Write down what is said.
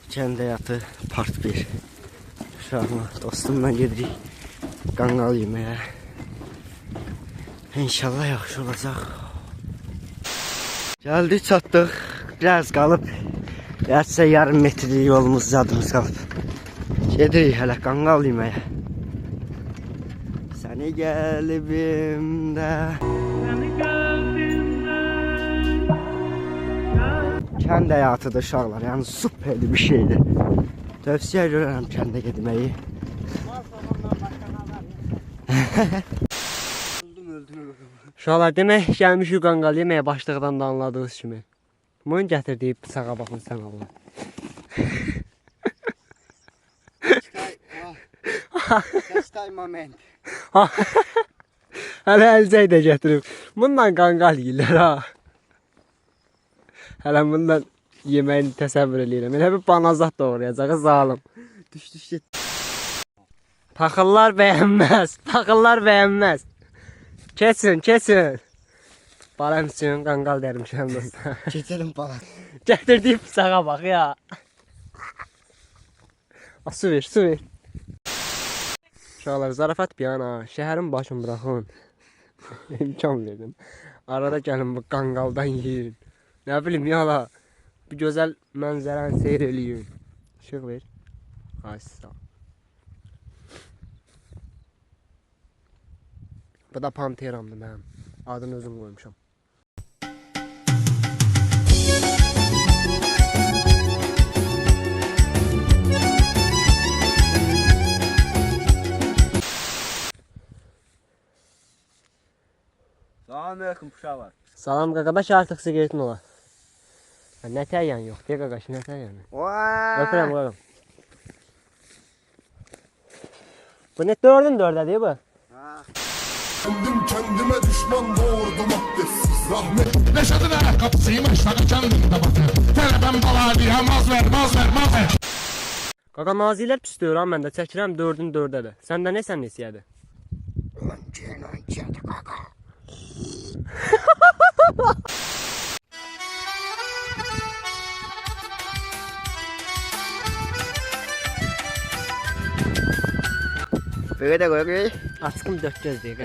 Kənd həyatı part 1. Şu an dostumla gedirik qanqal yeməyə. İnşallah yaxşı olacaq. Gəldik, çatdıq. Biraz qalıb. Gerçi yarım metrlik yolumuz zadımız qalıb. Gedirik hələ qanqal yeməyə. Səni qəlbimdə. Kənd həyatıdır uşaqlar, yəni süperli bir şeydir. Tövsiyə görürəm kəndə getməyi. Uşaqlar, demək gəlmişik qanqal yeməyə başlıqdan da anladığınız kimi. Bunun gətirdiyi bıçağa baxın sən Allah. Qəstay moment. Hələ əlcək də gətirib. Bundan qanqal yiyirlər ha. Hələ bundan yeməyini təsəvvür edirəm. Elə bir banazat doğrayacaq zalım. Düş get. Paxıllar bəyənməz. Paxıllar bəyənməz. Keçin. Balam üçün qanqal dərmişəm dostlar. Keçelim balam. Gətirdiyi bıçağa bax ya. Su ver. Uşaqlar, zarafat bir yana. Şəhərin başını bıraxın. İmkan verdim. Arada gəlin bu qanqaldan yiyin. Nə bilim ya la. Bu gözəl mənzərəni seyr eləyin. İşıq ver. Ay sağ. Bu da Panteramdır mənim. Adını özüm qoymuşam. Salamünaleyküm uşaqlar. Salam qaqadaş, artıq sigaretin olar. Nə təyən yox, deyə qaqaş, nə təyən? Öpürəm qaqam. Bu ne 4'ün 4'e bu? Kendime düşman doğurdum abdestsiz rahmet. Neşadın ayakkabısıymış sana kendimde batı. Telefon bala diye maz ver. Qaqa, nazilər pis deyir ha, mən də çəkirəm 4'ün 4'e. Səndə ne sən nesiyədir? Öncədir qaqa. Böyle de koy. Atkım 4 göz diye.